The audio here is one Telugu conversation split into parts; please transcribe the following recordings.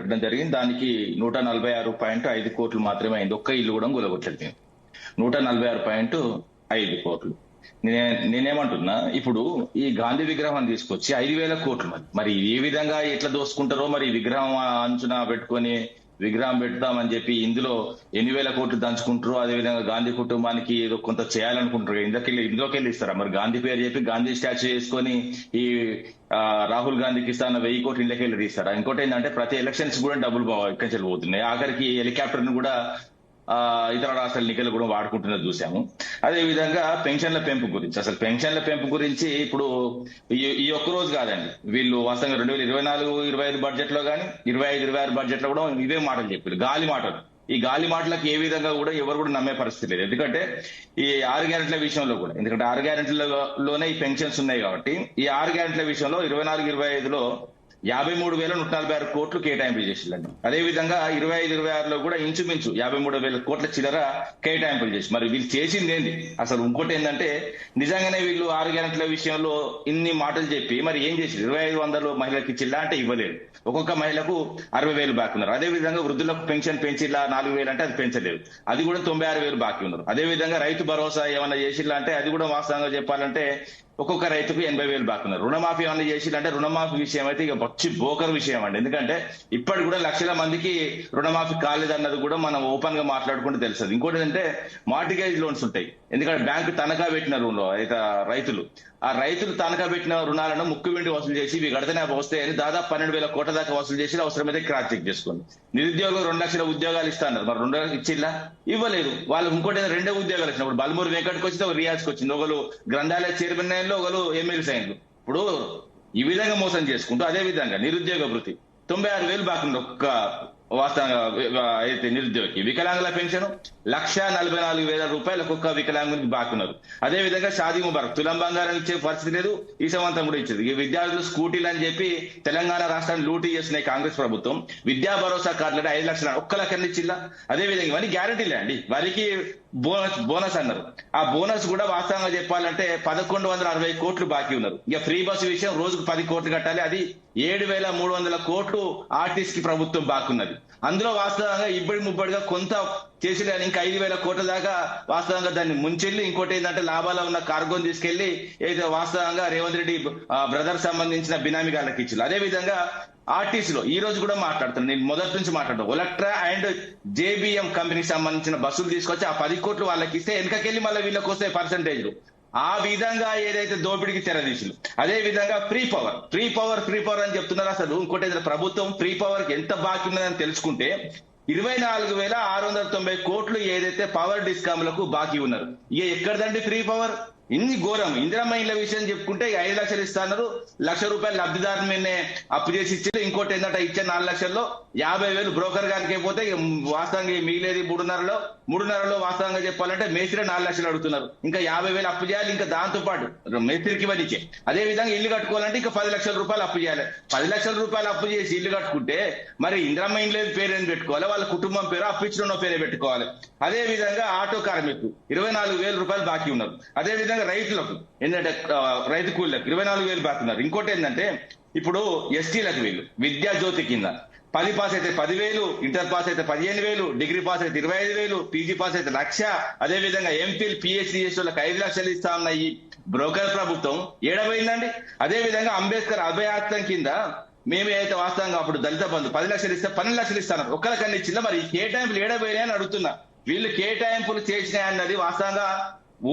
పెట్టడం జరిగింది. దానికి 146.5 కోట్లు మాత్రమే అయింది. ఒక్క ఇల్లు కూడా కూలగొట్టలేదు. 146.5 కోట్లు. నేనేమంటున్నా, ఇప్పుడు ఈ గాంధీ విగ్రహం తీసుకొచ్చి 5,000 కోట్లు మరి ఏ విధంగా ఎట్లా దోసుకుంటారో మరి విగ్రహం అంచున పెట్టుకొని విగ్రహం పెడతామని చెప్పి ఇందులో 8,000 కోట్లు దంచుకుంటారు. అదేవిధంగా గాంధీ కుటుంబానికి ఏదో కొంత చేయాలనుకుంటారు. ఇందులోకెళ్ళి ఇస్తారా? మరి గాంధీ పేరు చెప్పి గాంధీ స్టాచ్యూ చేసుకొని ఈ రాహుల్ గాంధీకి ఇస్తాన 1,000 కోట్లు ఇందులోకెళ్ళి తీస్తారా? ఇంకోటి ఏంటంటే ప్రతి ఎలక్షన్స్ కూడా డబ్బులు ఎక్కడి పోతున్నాయి. ఆఖరికి హెలికాప్టర్ ను కూడా ఇతర రాష్ట్రాల నిధులు కూడా వాడుకుంటున్నది చూసాము. అదే విధంగా పెన్షన్ల పెంపు గురించి, అసలు పెన్షన్ల పెంపు గురించి ఇప్పుడు ఈ ఒక్క రోజు కాదండి, వీళ్ళు వాస్తవంగా 2024-25 బడ్జెట్ లో కానీ 25-26 బడ్జెట్ లో కూడా ఇవే మాటలు చెప్పారు, గాలి మాటలు. ఈ గాలి మాటలకు ఏ విధంగా కూడా ఎవరు కూడా నమ్మే పరిస్థితి లేదు. ఎందుకంటే ఈ 6 గ్యారెంట్ల విషయంలో కూడా, ఎందుకంటే 6 గ్యారెంట్లలోనే ఈ పెన్షన్స్ ఉన్నాయి కాబట్టి ఈ 6 గ్యారెంట్ల విషయంలో 24-25లో 53,146 కోట్లు కేటాయింపులు చేసిందండి. అదేవిధంగా 25-26లో కూడా ఇంచుమించు 53,000 కోట్ల చిల్లర కేటాయింపులు చేసి, మరి వీళ్ళు చేసింది ఏంది అసలు? ఇంకోటి ఏంటంటే నిజంగానే వీళ్ళు 6 గ్యారెంట్ల విషయంలో ఇన్ని మాటలు చెప్పి మరి ఏం చేసి 2,500 మహిళలకు ఇచ్చిల్లా అంటే ఇవ్వలేదు. ఒక్కొక్క మహిళకు 60,000 బాకీ ఉన్నారు. అదేవిధంగా వృద్ధులకు పెన్షన్ పెంచిల్లా 4,000 అంటే అది పెంచలేదు, అది కూడా 96,000 బాకీ ఉన్నారు. అదేవిధంగా రైతు భరోసా ఏమైనా చేసిల్లా అంటే అది కూడా వాస్తవంగా చెప్పాలంటే ఒక్కొక్క రైతుకు 80,000 బాకీ ఉన్నారు. రుణమాఫీ ఏమన్నా చేసిందంటే రుణమాఫీ విషయం అయితే ఇక పచ్చి బోకర్ విషయం అండి. ఎందుకంటే ఇప్పటి కూడా లక్షల మందికి రుణమాఫీ కాలేదన్నది కూడా మనం ఓపెన్ గా మాట్లాడుకుంటే తెలుస్తుంది. ఇంకోటి ఏంటంటే మార్టిగేజ్ లోన్స్ ఉంటాయి. ఎందుకంటే బ్యాంకు తనఖా పెట్టిన రుణం అయితే రైతులు తనఖా పెట్టిన రుణాలను ముక్కువిండి వసూలు చేసి ఇవి గడితేనే వస్తే అని దాదాపు 12,000 కోట్ల దాకా వసూలు చేసి అవసరమైతే క్రాస్ చెక్ చేసుకోండి. నిరుద్యోగులు 2 లక్షల ఉద్యోగాలు ఇస్తాన్నారు, మరి 2 లక్షలు ఇచ్చిల్లా? ఇవ్వలేదు. వాళ్ళు ఇంకోటి 2 ఉద్యోగాలు ఇచ్చినప్పుడు బల్మూరు వెంకట్కి వచ్చింది, ఒక రియాజ్కి వచ్చింది, ఒకరు గ్రంథాలయ చైర్మన్ అయినలో, ఒకరు ఎమ్మెల్సీ అయినలు. ఇప్పుడు ఈ విధంగా మోసం చేసుకుంటూ అదే విధంగా నిరుద్యోగ వృత్తి 96,000 బాకీ ఉంది ఒక్క వాస్తవంగా అయితే నిరుద్యోగి. వికలాంగుల పెన్షన్ 1,44,000 రూపాయలు ఒక్కొక్క వికలాంగునికి బాకీ ఉన్నారు. అదే విధంగా షాదీ ముబారక్ తులం బంగారం ఇచ్చే పరిస్థితి లేదు, ఈ సంవత్సరం కూడా ఇచ్చేది. ఈ విద్యార్థులు స్కూటీలు అని చెప్పి తెలంగాణ రాష్ట్రాన్ని లూటీ చేస్తున్నాయి కాంగ్రెస్ ప్రభుత్వం. విద్యా భరోసా కార్డులు 5 లక్షలు ఒక్క లక్షలు ఇచ్చిల్లా? అదే విధంగా ఇవన్నీ గ్యారెంటీలే అండి. వారికి బోనస్ అన్నారు. ఆ బోనస్ కూడా వాస్తవంగా చెప్పాలంటే 1,160 కోట్లు బాకీ ఉన్నారు. ఇక ఫ్రీ బస్సు విషయం రోజుకు 10 కోట్లు కట్టాలి, అది 7,300 కోట్లు ఆర్టీసీ ప్రభుత్వం బాకీ ఉన్నది. అందులో వాస్తవంగా ఇబ్బడి ముబ్బడిగా కొంత చేసి ఇంకా 5,000 కోట్ల దాకా వాస్తవంగా దాన్ని ముంచెల్లి ఇంకోటి ఏంటంటే లాభాల ఉన్న కార్గోని తీసుకెళ్లి ఏదో వాస్తవంగా రేవంత్ రెడ్డి బ్రదర్స్ సంబంధించిన బినామీ గాళ్ళకి ఇచ్చారు. అదే విధంగా ఆర్టీసీలో ఈ రోజు కూడా మాట్లాడుతున్నాను, నేను మొదటి నుంచి మాట్లాడతాను. ఒలక్ట్రా అండ్ జేబిఎం కంపెనీకి సంబంధించిన బస్సులు తీసుకొచ్చి ఆ 10 కోట్లు వాళ్ళకి ఇస్తే వెనకకెళ్ళి మళ్ళీ వీళ్ళకి వస్తే పర్సంటేజ్లు. ఆ విధంగా ఏదైతే దోపిడికి తెరదీసులు. అదే విధంగా ఫ్రీ పవర్ అని చెప్తున్నారు. అసలు ఇంకోటి ప్రభుత్వం ఫ్రీ పవర్ కి ఎంత బాకీ ఉన్నదని తెలుసుకుంటే 24,690 కోట్లు ఏదైతే పవర్ డిస్కామ్లకు బాకీ ఉన్నారు. ఇక ఎక్కడదండి ఫ్రీ పవర్? ఇన్ని ఘోరం. ఇందిరమ్మ ఇళ్ల విషయం చెప్పుకుంటే 5 లక్షలు ఇస్తున్నారు, ₹1,00,000 లబ్ధిదారు మీదనే అప్పు చేసి ఇచ్చారు. ఇంకోటి ఏంటంటే ఇచ్చే 4 లక్షల్లో 50,000 బ్రోకర్ గారికి పోతే వాస్తవంగా మిగిలేది 3.5లో వాస్తవంగా చెప్పాలంటే మేస్త్రి 4 లక్షలు అడుగుతున్నారు. ఇంకా 50,000 అప్పు చేయాలి. ఇంకా దాంతో పాటు మేస్త్రికి ఇవ్వనిచ్చే. అదే విధంగా ఇల్లు కట్టుకోవాలంటే ఇంకా 10 లక్షల రూపాయలు అప్పు చేయాలి. 10 లక్షల రూపాయలు అప్పు చేసి ఇల్లు కట్టుకుంటే మరి ఇందిరమ్మ ఇండ్ల పేరేం పెట్టుకోవాలి, వాళ్ళ కుటుంబం పేరు అప్పు ఇచ్చిన పేరే పెట్టుకోవాలి. అదే విధంగా ఆటో కార్మికులు 24,000 రూపాయలు బాకీ ఉన్నారు. అదే విధంగా రైతులకు ఏంటంటే రైతు కూలీలకు 24,000 బాకీ ఉన్నారు. ఇంకోటి ఏంటంటే ఇప్పుడు ఎస్టీలకు వీళ్ళు విద్యా జ్యోతి కింద 10 పాస్ అయితే 10,000, ఇంటర్ పాస్ అయితే 15,000, డిగ్రీ పాస్ అయితే 25,000, పీజీ పాస్ అయితే 1,00,000. అదే విధంగా ఎంపీలు పిహెచ్డీ చేసే వాళ్ళకి 5 లక్షలు ఇస్తా ఉన్న ఈ బ్రోకర్ ప్రభుత్వం ఏడబోయిందండి. అదే విధంగా అంబేద్కర్ అభయార్థం కింద మేమే అయితే వాస్తవంగా అప్పుడు దళిత బంధు 10 లక్షలు ఇస్తే 12 లక్షలు ఇస్తాను ఒక్కరికన్నా ఇచ్చిందా? మరి ఈ కేటాయింపులు ఏడబోయినాయని అడుగుతున్నా. వీళ్ళు కేటాయింపులు చేసినాయన్నది వాస్తవంగా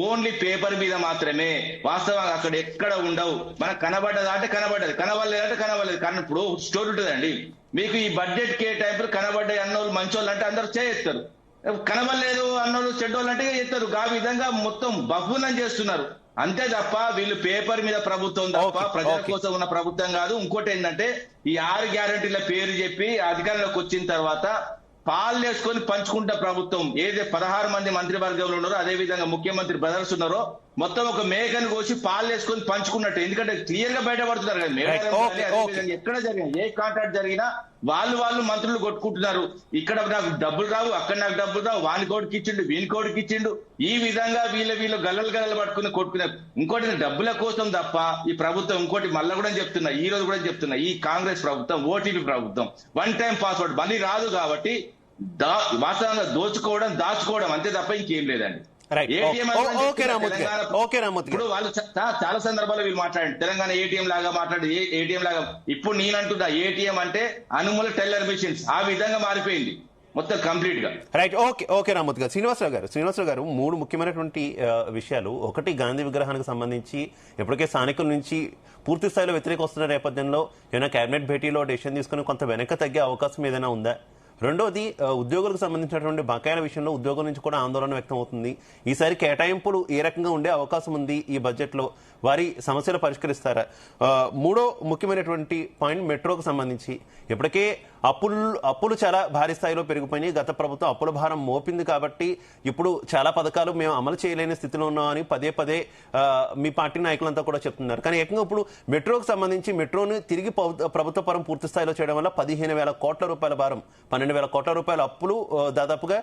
ఓన్లీ పేపర్ మీద మాత్రమే, వాస్తవంగా అక్కడ ఎక్కడ ఉండవు. మనకు కనబడ్డదంటే కనబడ్డది, కనబడలేదంటే కనబడలేదు. కానీ ఇప్పుడు స్టోరీ ఉంటుందండి, మీకు ఈ బడ్జెట్ కేటాయింపులు కనబడ్డాయి అన్నోళ్ళు మంచోళ్ళు అంటే అందరూ చేస్తారు, కనబడలేదు అన్నోళ్ళు చెడ్డోళ్ళు అంటే చేస్తారు. ఆ విధంగా మొత్తం బహునం చేస్తున్నారు అంతే తప్ప వీళ్ళు పేపర్ మీద ప్రభుత్వం తప్ప ప్రజల కోసం ఉన్న ప్రభుత్వం కాదు. ఇంకోటి ఏంటంటే ఈ 6 గ్యారెంటీల పేరు చెప్పి అధికారంలోకి వచ్చిన తర్వాత పాలు వేసుకొని పంచుకుంటే ప్రభుత్వం ఏదైతే 16 మంది మంత్రివర్గంలో ఉన్నారో, అదే విధంగా ముఖ్యమంత్రి బ్రదర్స్ ఉన్నారో మొత్తం ఒక మేకను కోసి పాలు వేసుకొని పంచుకున్నట్టు. ఎందుకంటే క్లియర్ గా బయటపడుతున్నారు కదా మేడారం కానీ అదేవిధంగా ఎక్కడ జరిగినా ఏ కాంట్రాక్ట్ జరిగినా వాళ్ళు మంత్రులు కొట్టుకుంటున్నారు. ఇక్కడ నాకు డబ్బులు రావు, అక్కడ నాకు డబ్బులు రావు, వాని కోడికి ఇచ్చిండు, వీని కోడికి ఇచ్చిండు, ఈ విధంగా వీళ్ళు గల్లలు పట్టుకుని కొట్టుకున్నారు. ఇంకోటి డబ్బుల కోసం తప్ప ఈ ప్రభుత్వం ఇంకోటి మళ్ళీ కూడా చెప్తున్నా, ఈ రోజు కూడా చెప్తున్నా, ఈ కాంగ్రెస్ ప్రభుత్వం ఓటీపీ ప్రభుత్వం, వన్ టైం పాస్వర్డ్ మళ్ళీ రాదు కాబట్టి వాస్తవంగా దోచుకోవడం దాచుకోవడం అంతే తప్ప ఇంకేం లేదండి. ఇప్పుడు వాళ్ళు చాలా సందర్భాల్లో వీళ్ళు మాట్లాడండి తెలంగాణ ఏటీఎం లాగా ఏటీఎం లాగా. ఇప్పుడు నేనంటున్నా ఏటీఎం అంటే అనుమూల టెల్లర్ మిషన్స్ ఆ విధంగా మారిపోయింది మొత్తం కంప్లీట్ గా. రైట్, ఓకే రామ్మూర్తి గారు. శ్రీనివాసరావు గారు 3 ముఖ్యమైనటువంటి విషయాలు. ఒకటి, గాంధీ విగ్రహానికి సంబంధించి ఇప్పటికే స్థానికుల నుంచి పూర్తి స్థాయిలో వ్యతిరేక వస్తున్న నేపథ్యంలో ఏమైనా కేబినెట్ భేటీలో డెసిషన్ తీసుకుని కొంత వెనక్కి తగ్గే అవకాశం ఏదైనా ఉందా? రెండోది, ఉద్యోగులకు సంబంధించినటువంటి బకాయిల విషయంలో ఉద్యోగుల నుంచి కూడా ఆందోళన వ్యక్తం అవుతుంది. ఈసారి కేటాయింపులు ఏ రకంగా ఉండే అవకాశం ఉంది ఈ బడ్జెట్ లో, వారి సమస్యలు పరిష్కరిస్తారా? మూడో ముఖ్యమైనటువంటి పాయింట్, మెట్రోకు సంబంధించి ఇప్పటికే అప్పులు చాలా భారీ స్థాయిలో పెరిగిపోయినాయి. గత ప్రభుత్వం అప్పుల భారం మోపింది కాబట్టి ఇప్పుడు చాలా పథకాలు మేము అమలు చేయలేని స్థితిలో ఉన్నామని పదే మీ పార్టీ నాయకులంతా కూడా చెప్తున్నారు. కానీ ఏకంగా ఇప్పుడు మెట్రోకు సంబంధించి మెట్రోను తిరిగి ప్రభుత్వ పరం పూర్తి స్థాయిలో చేయడం వల్ల 15,000 కోట్ల రూపాయల భారం, 12,000 కోట్ల రూపాయల అప్పులు, దాదాపుగా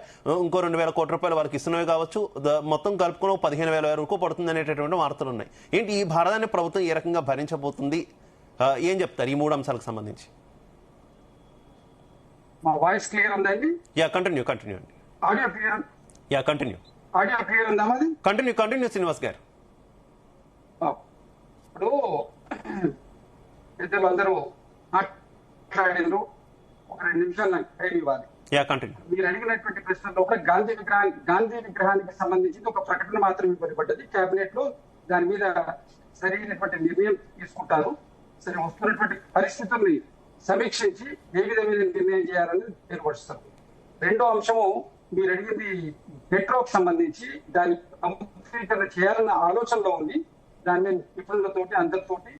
ఇంకో 2,000 కోట్ల రూపాయలు వాళ్ళకి ఇస్తున్నవి కావచ్చు, మొత్తం కలుపుకొని 15,000 వరకు పడుతుంది అనేటటువంటి వార్తలు ఉన్నాయి. ఏంటి ఈ భారతాన్ని ప్రభుత్వం ఏ రకంగా భరించబోతుంది? ఏం చెప్తారు ఈ 3 అంశాలకు సంబంధించి? మా వాయిస్ క్లియర్ ఉందండి? కంటిన్యూ అండి. Audio clear? Continue. Audio clear ఉందా మాది? కంటిన్యూ శ్రీనివాస్ గారు. ఇప్పుడు పెద్దలు అందరూ మాట్లాడారు, ఒక 2 నిమిషాలు నాకు టైం ఇవ్వాలి. మీరు అడిగినటువంటి ప్రశ్నలో ఒక గాంధీ విగ్రహానికి సంబంధించి ఒక ప్రకటన మాత్రం ఇవ్వబడ్డది. కేబినెట్ లో దాని మీద సరైనటువంటి నిర్ణయం తీసుకుంటారు. సరే, వస్తున్నటువంటి పరిస్థితుల్ని సమీక్షించి ఏ విధమైన నిర్ణయం చేయాలని ఏర్పరుస్తారు. రెండో అంశము, మీరు అడిగింది మెట్రోకి సంబంధించి దాని చేయాలన్న ఆలోచనలో ఉంది. దాన్ని నిపుణులతోటి అందరితోటి